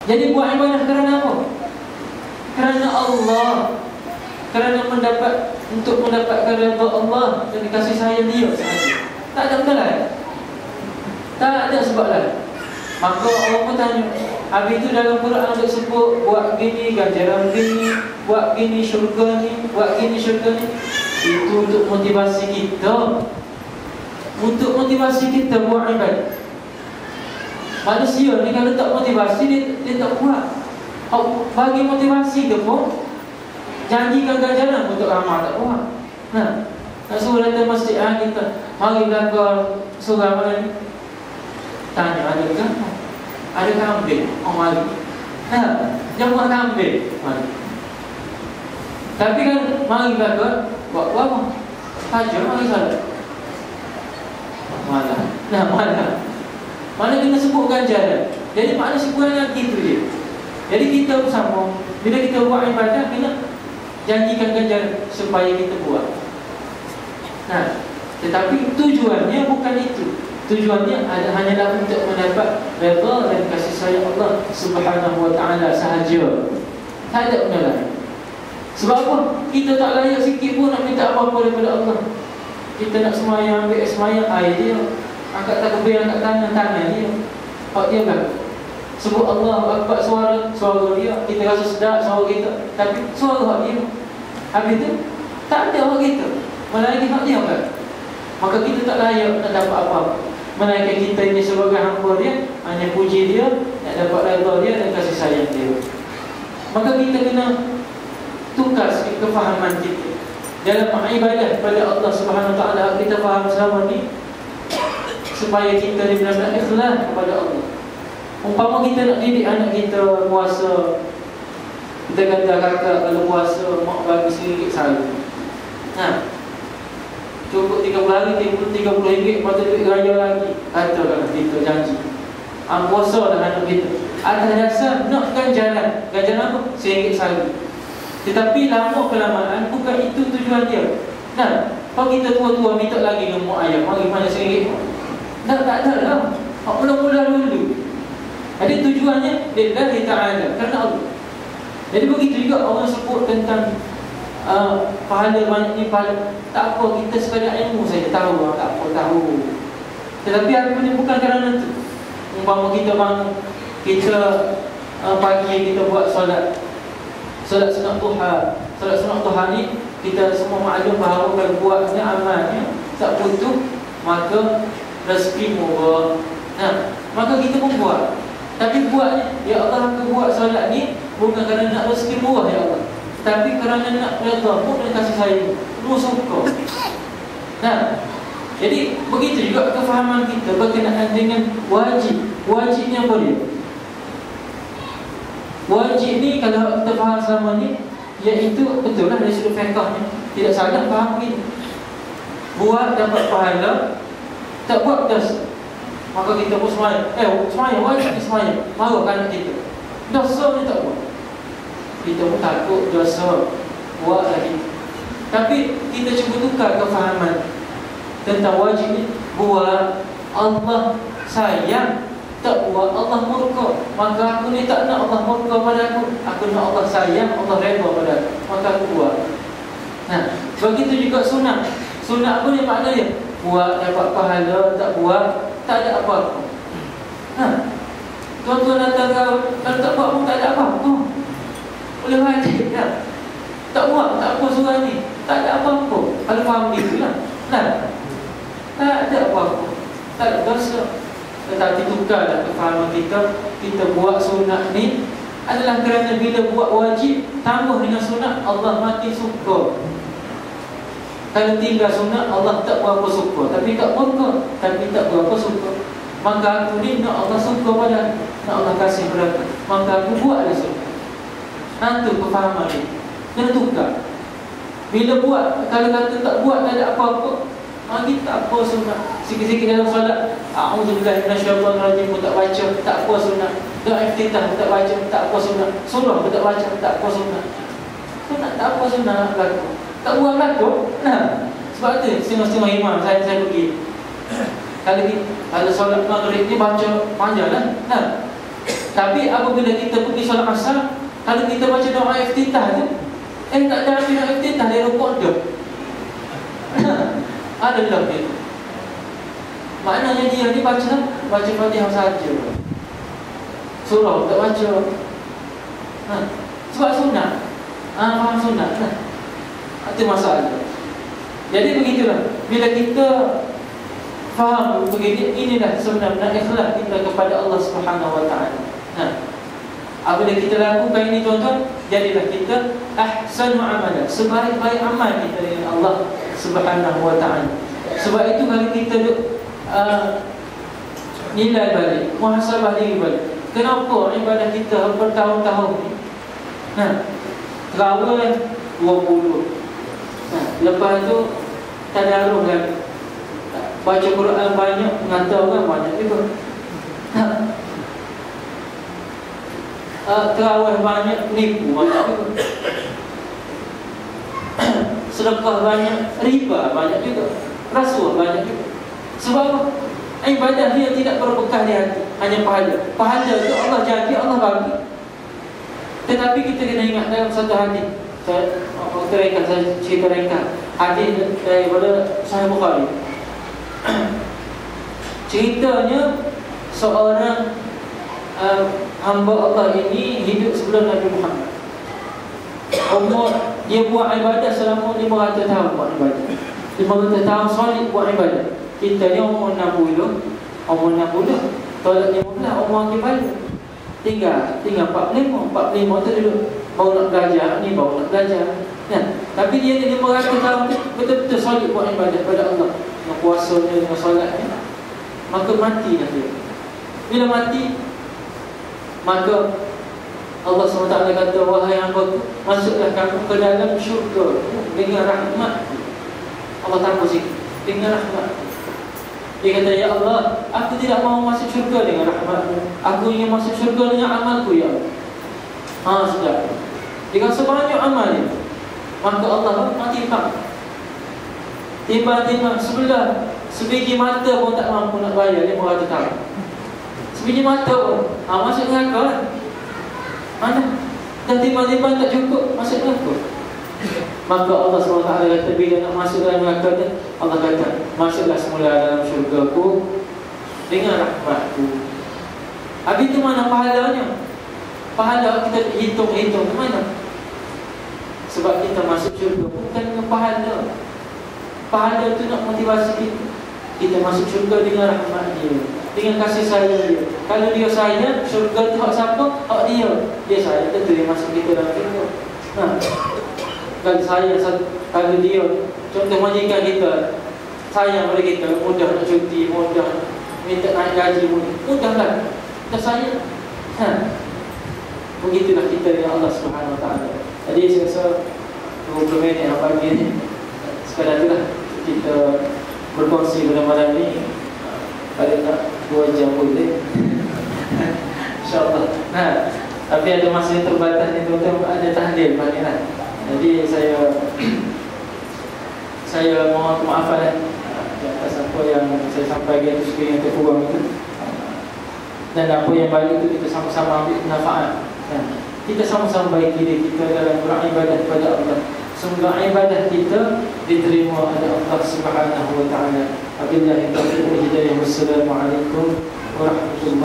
Jadi buat ibadah kerana apa? Kerana Allah, kerana untuk mendapatkan redha Allah dan kasih sayang Dia sahaja. Tak ada benda lain, tak ada sebab lain. Maka Allah pun tanya, habis itu dalam Quran ada sebut buat gini ganjaran gini, buat gini syurga ni, buat gini syurga ni. Itu untuk motivasi kita, untuk motivasi kita buat ibadah. Manusia ni kalau tak motivasi, dia tak buat. Bagi motivasi dia pun janjikan ganjaran untuk amal, tak buat. Nak suruh datang masjid kita, mari belakang surah mana ni, tanya ada kambing, mari. Jangan kambing, mari. Tapi kan mari belakang buat apa? Hajar mari salat. Malah mana kena sebut ganjaran. Jadi makna sebenarnya gitu je. Jadi kita bersama, bila kita buat ibadah, kena janjikan ganjaran supaya kita buat. Tetapi tujuannya bukan itu. Tujuannya hanyalah untuk mendapat redha dan kasih sayang Allah Subhanahu wa ta'ala sahaja. Tak ada benda lain. Sebab apa? Kita tak layak sikit pun nak minta apa-apa daripada Allah. Kita nak semayang, ambil semayang, air dia. Angkat takbir, angkat tangan dia. Hak dia kan. Sebut Allah Akbar, suara dia. Kita rasa sedap suara kita, tapi suara hak dia. Habis tu tak ada hak kita, melainkan hak dia kan. Maka kita tak layak nak dapat apa-apa, melainkan kita ini sebagai hamba dia, hanya puji dia, nak dapat redha dia dan kasih sayang dia. Maka kita kena tukar sikit kefahaman kita dalam ibadah pada Allah Subhanahu wa ta'ala. Kita faham selama ni supaya kita benar-benar ikhlas kepada Allah. Umpama kita nak didik anak kita puasa, kita kata kakak kalau puasa mak bagi RM1 sehari. Cukup 30 hari, RM30, lepas tu duit raya lagi. Katakan kita janji, puasa dah anak kita atas dasar nak ganjaran. Ganjaran apa? RM1 sehari. Tetapi lama kelamaan bukan itu tujuan dia. Kalau kita tua-tua minta lagi dengan mak ayah, mari mana RM1? Tak ada lah. Mula-mula dulu. Jadi tujuannya lillahi ta'ala, kerana Allah. Jadi begitu juga orang sebut tentang pahala banyak ni, pahala. Tak apa, kita sekadar ilmu saja tahu, tak apa tahu. Tetapi apa ni bukan kerana itu. Umpama kita bangun, kita pagi kita buat solat sunat duha. Solat sunat duha ni kita semua maklum bahawa kalau buatnya amalnya tak putus, maka rezeki murah. Maka kita pun buat. Tapi buatnya, ya Allah aku buat solat ni bukan kerana nak rezeki murah ya Allah, tapi kerana nak redha pun dan kasih sayang, lu suka. Jadi begitu juga kefahaman kita berkenaan dengan wajib. Wajibnya apa dia? Wajib ni kalau kita faham selama ni, iaitu betul lah dari sudut fiqahnya, tidak salah faham begitu. Buat dapat pahala, tak buat dosa. Maka kita pun semayang. Semayang wajib semayang. Marah anak kita, dosa ni tak buat. Kita pun takut dosa, buat lagi. Tapi kita cuba tukar kefahaman tentang wajib ni. Buat Allah sayang, tak buat Allah murka. Maka aku ni tak nak Allah murka pada aku, aku nak Allah sayang, Allah redha pada aku, maka aku buat. Begitu juga sunat. Sunat pun ni maknanya buat dapat pahala, tak buat tak ada apa-apa. Tuan-tuan datang kalau tak buat pun tak ada apa-apa. Boleh wajib tak? Tak buat, tak apa surah ni, tak ada apa-apa. Kalau faham gitu lah. Tak ada apa-apa, tak ada dosa. Tetapi tukarlah kefahaman kita. Kita buat sunat ni adalah kerana bila buat wajib tambah dengan sunat, Allah mati suka. Kalau tinggal sunat, Allah tak berapa suka, tapi tak murka, tapi tak berapa suka. Maka aku ni nak Allah suka pada, nak Allah kasih pada aku, maka aku buatlah sunat. Itu kefahaman ni. Kena tukar. Bila buat, kalau kata tak buat tak ada apa-apa, kita tak apa sunat. Sikit-sikit dalam solat, a'udzubillahi minasyaitonirrajim pun tak baca, tak apa sunat. Doa iftitah pun tak baca, tak apa sunat. Surah pun tak baca, tak apa sunat. Sunat tak apa sunat berlaku, tak buat berlaku. Sebab tu setengah-setengah imam saya pergi, kalau solat maghrib ni baca panjang lah. Tapi apabila kita pergi solat asar, kalau kita baca doa iftitah tu, tak ada doa iftitah, dia rukuk dah. Ada dah dia. Maknanya dia ni baca Fatihah saja. Surah tak baca. Sebab sunat. Faham sunat. Itu masalah. Jadi begitulah. Bila kita faham begini, inilah sebenarnya ikhlas kita kepada Allah Subhanahu Wa Taala. Apabila kita lakukan ini tuan-tuan, jadilah kita ahsanu amalan, sebaik-baik amal kita dengan Allah Subhanahu Wa Taala. Sebab itu kalau kita nilai balik, muhasabah diri balik, kenapa ibadah kita bertahun-tahun ni terawih 20, lepas tu tadarus lagi, baca Quran banyak, mengata orang banyak juga, terawih banyak, nipu banyak juga, sedekah banyak, riba banyak juga, rasuah banyak juga. Sebab apa? Ibadah dia tidak berbekas di hati, hanya pahala. Pahala itu Allah janji, Allah bagi. Tetapi kita kena ingat dalam satu hadis. Saya cerita ringkas hadis daripada Sahih Bukhari. Ceritanya seorang hamba Allah ini hidup sebelum Nabi Muhammad. Dia buat ibadah selama 500 tahun buat ibadah. 500 tahun solid buat ibadah. Kita ni umur 60, tolak 15 umur ibadah. Tinggal 45 tu dulu baru nak belajar, ni baru nak belajar. Tapi dia ni 500 tahun betul-betul solid buat ibadah pada Allah, dengan puasanya, dengan solatnya. Maka matilah dia. Bila mati, maka Allah SWT kata, wahai hamba, masuklah kamu ke dalam syurga dengan rahmat. Allah tambah sikit, dengan rahmat. Dia kata, ya Allah, aku tidak mahu masuk syurga dengan rahmat-Mu. Aku ingin masuk syurga dengan amalku, ya Allah. Sudah. Dengan sebanyak amal dia, maka Allah timbang. Timbang sebelah sebiji mata pun tak mampu nak bayar 500 tahun. Sebiji mata pun masuk neraka kan? Mana? Dan timbang-timbang tak cukup, masuk neraka. Maka Allah SWT kata, bila nak masuk dalam neraka ni, Allah kata, masuklah semula dalam syurgaku dengan rahmatku. Habis itu mana pahalanya? Pahala kita hitung-hitung ke mana? Sebab kita masuk syurga bukan dengan pahala. Pahala itu nak motivasi kita. Kita masuk syurga dengan rahmat dia, dengan kasih sayang dia. Kalau dia sayang, syurga itu hak siapa? Hak dia. Dia sayang, tentu dia masuk kita dalam syurga. Kalau sayang, kalau dia, contoh majikan kita sayang pada kita, mudah nak cuti, mudah minta naik gaji, mudahlah. Kita sayang. Begitulah kita dengan Allah Subhanahu Wa Taala. Jadi saya rasa 20 minit yang pagi ni sekadar itulah kita berkongsi pada malam ni. Paling tak 2 jam boleh. InsyaAllah. Tapi ada masa yang terbatas ni, tuan-tuan, ada tahlil pagi lah. Jadi saya mohon kemaafan atas apa yang saya sampaikan itu, sekiranya yang terkurang itu. Dan apa yang baik itu kita sama-sama ambil manfaat. Kita sama-sama baik diri kita dalam beribadah kepada Allah. Semoga ibadah kita diterima oleh Allah Subhanahu Wa Taala. Wabillahi taufiq wal hidayah. Wassalamualaikum warahmatullahi wabarakatuh.